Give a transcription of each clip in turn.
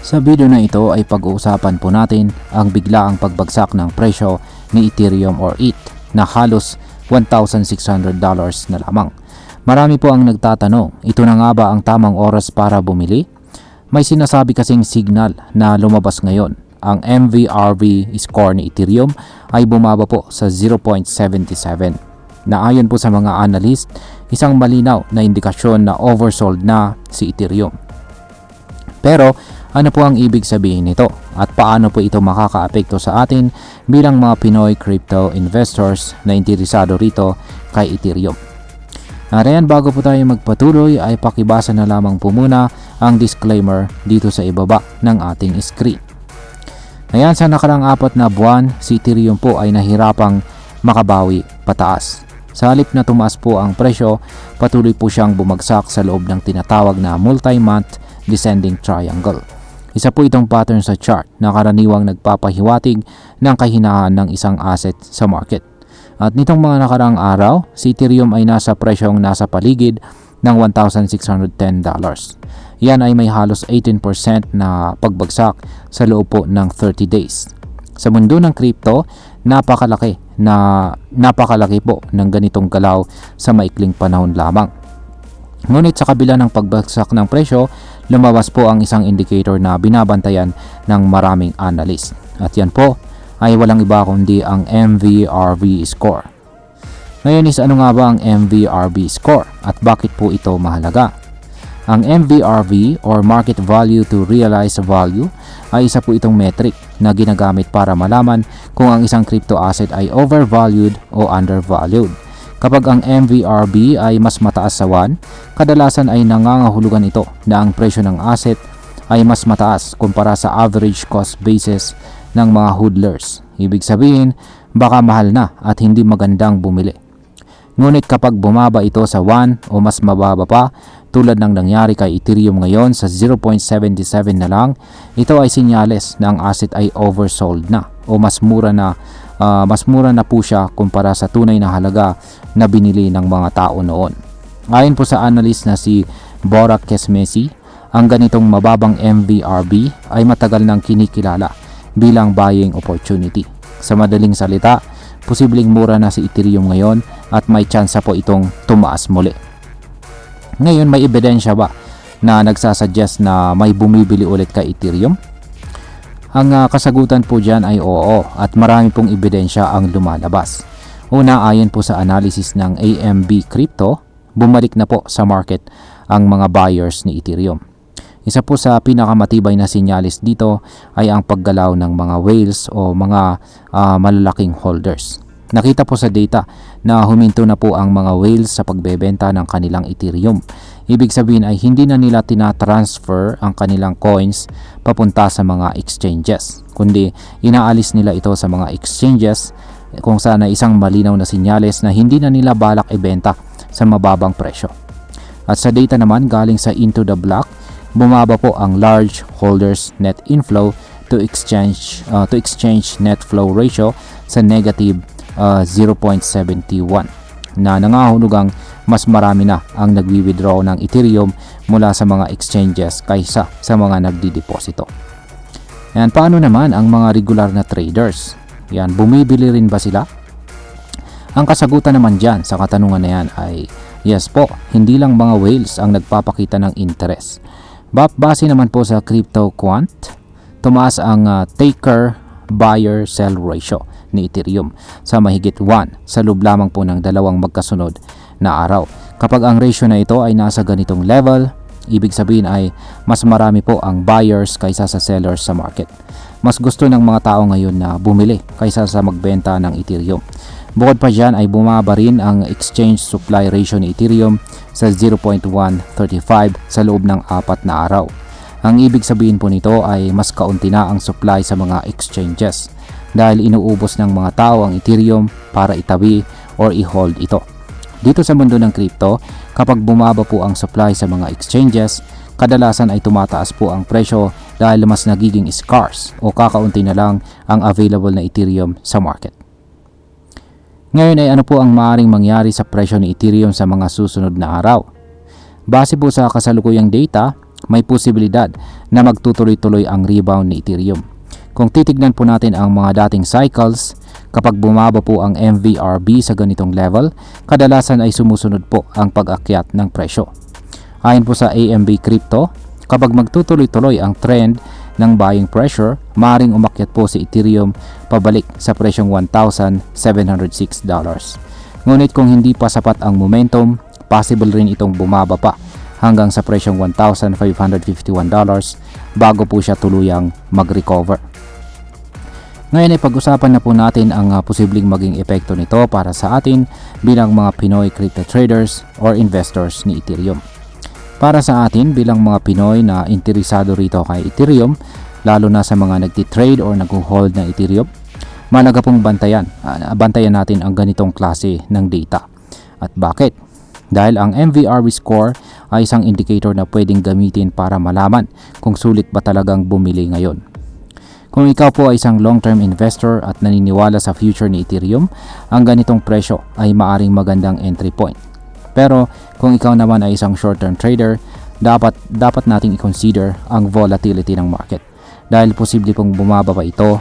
Sa video na ito ay pag-uusapan po natin ang biglaang pagbagsak ng presyo ni Ethereum or ETH na halos $1,600 na lamang. Marami po ang nagtatanong, ito na nga ba ang tamang oras para bumili? May sinasabi kasing signal na lumabas ngayon. Ang MVRV score ni Ethereum ay bumaba po sa 0.77 na ayon po sa mga analyst, isang malinaw na indikasyon na oversold na si Ethereum. Pero ano po ang ibig sabihin nito at paano po ito makakaapekto sa atin bilang mga Pinoy crypto investors na interesado rito kay Ethereum? Arayan, bago po tayo magpatuloy ay pakibasa na lamang po muna ang disclaimer dito sa ibaba ng ating screen. Ayan, sa nakarang 4 na buwan, si Ethereum po ay nahirapang makabawi pataas. Sa halip na tumaas po ang presyo, patuloy po siyang bumagsak sa loob ng tinatawag na multi-month descending triangle. Isa po itong pattern sa chart na karaniwang nagpapahiwatig ng kahinaan ng isang asset sa market. At nitong mga nakaraang araw, si Ethereum ay nasa presyong nasa paligid ng $1,610. Yan ay may halos 18% na pagbagsak sa loob po ng 30 days. Sa mundo ng crypto, napakalaki po ng ganitong galaw sa maikling panahon lamang. Ngunit sa kabila ng pagbagsak ng presyo, lumabas po ang isang indicator na binabantayan ng maraming analyst. At yan po ay walang iba kundi ang MVRV score. Ngayon is ano nga ba ang MVRV score at bakit po ito mahalaga? Ang MVRV or Market Value to Realized Value ay isa po itong metric na ginagamit para malaman kung ang isang crypto asset ay overvalued o undervalued. Kapag ang MVRV ay mas mataas sa 1, kadalasan ay nangangahulugan ito na ang presyo ng asset ay mas mataas kumpara sa average cost basis ng mga hodlers. Ibig sabihin, baka mahal na at hindi magandang bumili. Ngunit kapag bumaba ito sa 1 o mas mababa pa, tulad ng nangyari kay Ethereum ngayon sa 0.77 na lang, ito ay sinyales na ang asset ay oversold na o mas mura na po siya kumpara sa tunay na halaga na binili ng mga tao noon. Ayon po sa analyst na si Borak Kesmesi, ang ganitong mababang MVRV ay matagal nang kinikilala bilang buying opportunity. Sa madaling salita, posibleng mura na si Ethereum ngayon at may tsansa po itong tumaas muli. Ngayon, may ebidensya ba na nagsasuggest na may bumibili ulit kay Ethereum? Ang kasagutan po dyan ay oo at marami pong ebidensya ang lumalabas. Una, ayon po sa analysis ng AMB Crypto, bumalik na po sa market ang mga buyers ni Ethereum. Isa po sa pinakamatibay na sinyalis dito ay ang paggalaw ng mga whales o mga malalaking holders. Nakita po sa data na huminto na po ang mga whales sa pagbebenta ng kanilang Ethereum. Ibig sabihin ay hindi na nila tina-transfer ang kanilang coins papunta sa mga exchanges, kundi inaalis nila ito sa mga exchanges kung saan ay isang malinaw na sinyales na hindi na nila balak ibenta sa mababang presyo. At sa data naman galing sa Into the Block, bumaba po ang large holders net inflow to exchange net flow ratio sa negative 0.71 na nangahulugang mas marami na ang nagwi-withdraw ng Ethereum mula sa mga exchanges kaysa sa mga nagdideposito. Yan, paano naman ang mga regular na traders? Yan, bumibili rin ba sila? Ang kasagutan naman dyan sa katanungan na yan ay yes po, hindi lang mga whales ang nagpapakita ng interest. Base naman po sa Crypto Quant, tumaas ang taker buyer-sell ratio ni Ethereum sa mahigit 1 sa loob lamang po ng dalawang magkasunod na araw. Kapag ang ratio na ito ay nasa ganitong level, ibig sabihin ay mas marami po ang buyers kaysa sa sellers sa market. Mas gusto ng mga tao ngayon na bumili kaysa sa magbenta ng Ethereum. Bukod pa dyan ay bumaba rin ang exchange supply ratio ni Ethereum sa 0.135 sa loob ng 4 na araw. Ang ibig sabihin po nito ay mas kaunti na ang supply sa mga exchanges dahil inuubos ng mga tao ang Ethereum para itabi or i-hold ito. Dito sa mundo ng crypto, kapag bumaba po ang supply sa mga exchanges, kadalasan ay tumataas po ang presyo dahil mas nagiging scarce o kakaunti na lang ang available na Ethereum sa market. Ngayon ay ano po ang maaaring mangyari sa presyo ni Ethereum sa mga susunod na araw? Base po sa kasalukuyang data, may posibilidad na magtutuloy-tuloy ang rebound ni Ethereum. Kung titignan po natin ang mga dating cycles, kapag bumaba po ang MVRB sa ganitong level, kadalasan ay sumusunod po ang pag-akyat ng presyo. Ayon po sa AMB Crypto, kapag magtutuloy-tuloy ang trend ng buying pressure, maaaring umakyat po si Ethereum pabalik sa presyong $1,706. Ngunit kung hindi pa sapat ang momentum, possible rin itong bumaba pa hanggang sa presyong $1,551 bago po siya tuluyang mag-recover. Ngayon ay pag-usapan na po natin ang posibleng maging epekto nito para sa atin bilang mga Pinoy crypto traders or investors ni Ethereum. Para sa atin bilang mga Pinoy na interesado rito kay Ethereum, lalo na sa mga nagtitrade or nag-hold ng Ethereum, mahalaga pong bantayan natin ang ganitong klase ng data. At bakit? Dahil ang MVRB score ay isang indicator na pwedeng gamitin para malaman kung sulit ba talagang bumili ngayon. Kung ikaw po ay isang long-term investor at naniniwala sa future ni Ethereum, ang ganitong presyo ay maaring magandang entry point. Pero kung ikaw naman ay isang short-term trader, dapat nating i-consider ang volatility ng market. Dahil posible pong bumaba pa ito,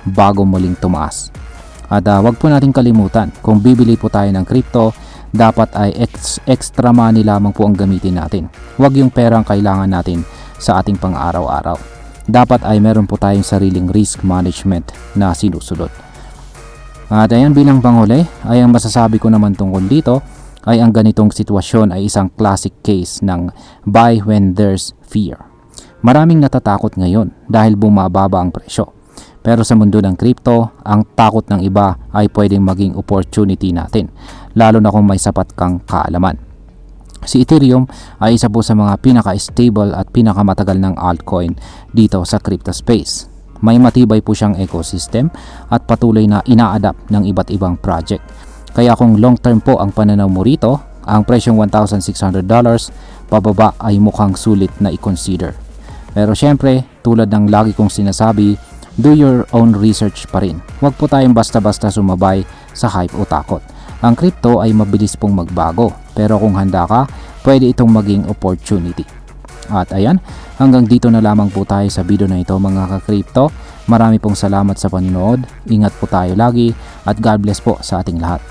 bago muling tumaas. At wag po nating kalimutan, kung bibili po tayo ng crypto, dapat ay extra money lamang po ang gamitin natin. Wag yung perang kailangan natin sa ating pang-araw-araw. Dapat ay meron po tayong sariling risk management na sinusunod. At ayan, bilang panghuli, ay ang masasabi ko naman tungkol dito ay ang ganitong sitwasyon ay isang classic case ng buy when there's fear. Maraming natatakot ngayon dahil bumababa ang presyo. Pero sa mundo ng crypto, ang takot ng iba ay pwedeng maging opportunity natin, lalo na kung may sapat kang kaalaman. Si Ethereum ay isa po sa mga pinaka-stable at pinakamatagal ng altcoin dito sa crypto space. May matibay po siyang ecosystem at patuloy na ina-adapt ng iba't ibang project. Kaya kung long term po ang pananaw mo rito, ang presyong $1,600 pababa ay mukhang sulit na i-consider. Pero syempre, tulad ng lagi kong sinasabi, do your own research pa rin. Huwag po tayong basta-basta sumabay sa hype o takot. Ang crypto ay mabilis pong magbago, pero kung handa ka, pwede itong maging opportunity. At ayan, hanggang dito na lamang po tayo sa video na ito mga ka-crypto. Marami pong salamat sa panonood. Ingat po tayo lagi at God bless po sa ating lahat.